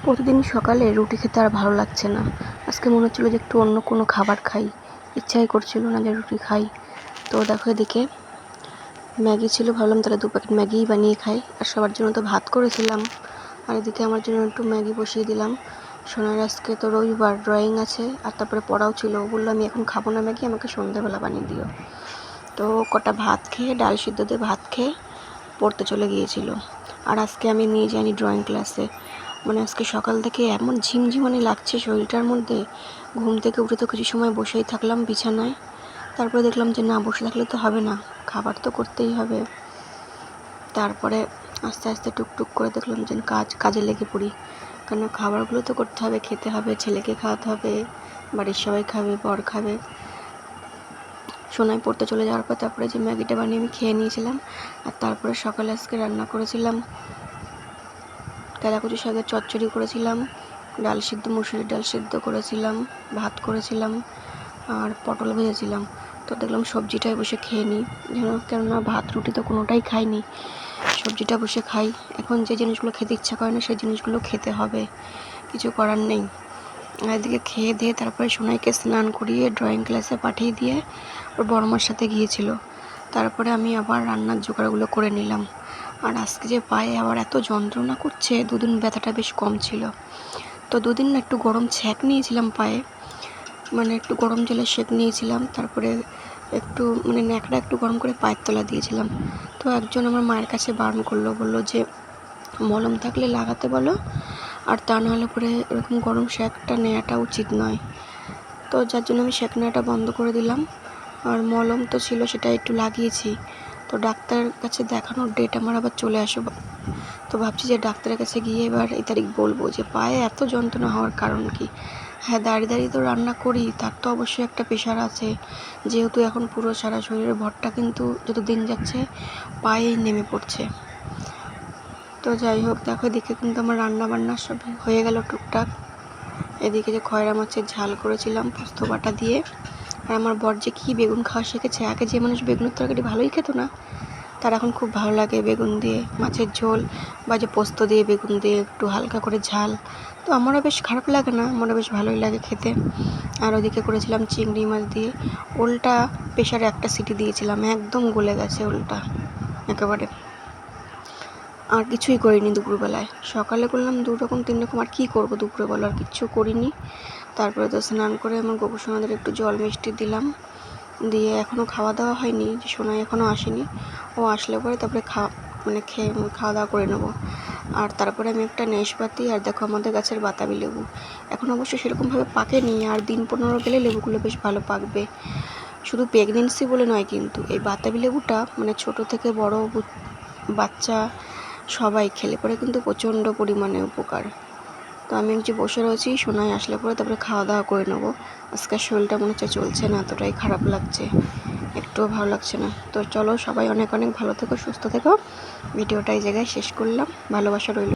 প্রতিদিন সকালে রুটি খেতে আর ভালো লাগছে না। আজকে মনে হচ্ছিলো যে একটু অন্য কোনো খাবার খাই, ইচ্ছাই করছিল না যে রুটি খাই। তো দেখো এদিকে ম্যাগি ছিল, ভাবলাম তাহলে 2 প্যাকেট ম্যাগিই বানিয়ে খাই। আর সবার জন্য তো ভাত করেছিলাম, আর এদিকে আমার জন্য একটু ম্যাগি বসিয়ে দিলাম। সোনার আজকে তো রবিবার, ড্রয়িং আছে, আর তারপরে পড়াও ছিল। বললো আমি এখন খাবো না ম্যাগি, আমাকে সন্ধ্যাবেলা বানিয়ে দিও। তো কটা ভাত খেয়ে, ডাল সিদ্ধ দিয়ে ভাত খেয়ে পড়তে চলে গিয়েছিল। আর আজকে আমি নিয়ে যাইনি ড্রয়িং ক্লাসে। মানে আজকে সকাল থেকে এমন ঝিমঝিমানি লাগছে শরীরটার মধ্যে। ঘুম থেকে উঠে তো কিছু সময় বসেই থাকলাম বিছানায়, তারপরে দেখলাম যে না, বসে থাকলে তো হবে না, খাবার তো করতেই হবে। তারপরে আস্তে আস্তে টুকটুক করে দেখলাম যে কাজে লেগে পড়ি, কেন খাবারগুলো তো করতে হবে, খেতে হবে, ছেলেকে খাওয়াতে হবে, বাড়ির সবাই খাবে, বর খাবে। সোনাই পড়তে চলে যাওয়ার পর তারপরে যে ম্যাগিটা বানিয়ে আমি খেয়ে নিয়েছিলাম। আর তারপরে সকালে আজকে রান্না করেছিলাম তেলাকুচি শাকের চচ্চড়ি করেছিলাম, ডাল সিদ্ধ, মুসুরির ডাল সিদ্ধ করেছিলাম, ভাত করেছিলাম, আর পটল ভেজেছিলাম। তো দেখলাম সবজিটাই বসে খেয়ে নিই, কেননা ভাত রুটি তো কোনোটাই খাইনি, সবজিটা বসে খাই। এখন যে জিনিসগুলো খেতে ইচ্ছা করে না সেই জিনিসগুলো খেতে হবে, কিছু করার নেই। আর এদিকে খেয়ে দিয়ে তারপরে সোনাইকে স্নান করিয়ে ড্রয়িং ক্লাসে পাঠিয়ে দিয়ে ওর বড়মার সাথে গিয়েছিল। তারপরে আমি আবার রান্নার জোগাড়গুলো করে নিলাম। আর আজকে যে পায়ে আবার এত যন্ত্রণা করছে, 2 দিন ব্যথাটা বেশ কম ছিল। তো 2 দিন না একটু গরম ছ্যাঁক নিয়েছিলাম পায়ে, মানে একটু গরম জলে সেঁক নিয়েছিলাম, তারপরে একটু মানে ন্যাকড়া একটু গরম করে পায়ের তলা দিয়েছিলাম। তো একজন আমার মায়ের কাছে বারণ করলো, বললো যে মলম থাকলে লাগাতে বলো, আর তা নাহলে পরে এরকম গরম সেঁকটা নেওয়াটা উচিত নয়। তো যার জন্য আমি সেঁক নেওয়াটা বন্ধ করে দিলাম। আর মলম তো ছিল, সেটা একটু লাগিয়েছি। তো ডাক্তারের কাছে দেখানোর ডেট আমার আবার চলে আসবে। তো ভাবছি যে ডাক্তারের কাছে গিয়ে এবার এই তারিখ বলবো যে পায়ে এত যন্ত্রণা হওয়ার কারণ কি। হ্যাঁ, দাঁড়িয়ে দাঁড়িয়ে তো রান্না করি, তার তো অবশ্যই একটা প্রেশার আছে, যেহেতু এখন পুরো সারা শরীরের ভরটা কিন্তু যত দিন যাচ্ছে পায়েই নেমে পড়ছে। তো যাই হোক, দেখো এদিকে কিন্তু আমার রান্না বান্না সব হয়ে গেল টুকটাক। এদিকে যে খয়রা মাছের ঝাল করেছিলাম পোস্ত বাটা দিয়ে। আর আমার বর যে কী বেগুন খাওয়া শিখেছে, আগে যে মানুষ বেগুনের তরকারি ভালোই খেত না, তার এখন খুব ভালো লাগে বেগুন দিয়ে মাছের ঝোল, বা যে পোস্ত দিয়ে বেগুন দিয়ে একটু হালকা করে ঝাল। তো আমারও বেশ খারাপ লাগে না, আমারও বেশ ভালোই লাগে খেতে। আর ওদিকে করেছিলাম চিংড়ি মাছ দিয়ে ওলটা, প্রেশারে একটা সিটি দিয়েছিলাম, একদম গলে গেছে ওলটা একেবারে। আর কিছুই করিনি দুপুরবেলায়, সকালে করলাম 2 রকম 3 রকম, আর কী করবো দুপুরবেলা, আর কিচ্ছু করিনি। তারপরে তো স্নান করে আমার গোপু সোনাদের একটু জল মিষ্টি দিলাম, দিয়ে এখনও খাওয়া দাওয়া হয়নি, যে সোনাই এখনও আসেনি, ও আসলে পরে তারপরে খাওয়া দাওয়া করে নেবো। আর তারপরে আমি একটা নেশপাতি, আর দেখো আমাদের গাছের বাতাবি লেবু এখন অবশ্য সেরকমভাবে পাকেনি, আর দিন 15 গেলে লেবুগুলো বেশ ভালো পাকবে। শুধু প্রেগনেন্সি বলে নয় কিন্তু, এই বাতাবি লেবুটা মানে ছোট থেকে বড় বাচ্চা সবাই খেলে পরে কিন্তু প্রচণ্ড পরিমাণে উপকার। তো আমি যে বসে রয়েছি, সোনাই আসলে পরে তারপরে খাওয়া দাওয়া করে নেবো। আজকের শরীরটা মনে হচ্ছে চলছে না, এতটাই খারাপ লাগছে, একটুও ভালো লাগছে না। তো চলো সবাই অনেক অনেক ভালো থেকো, সুস্থ থেকো। ভিডিওটা এই জায়গায় শেষ করলাম, ভালোবাসা রইল।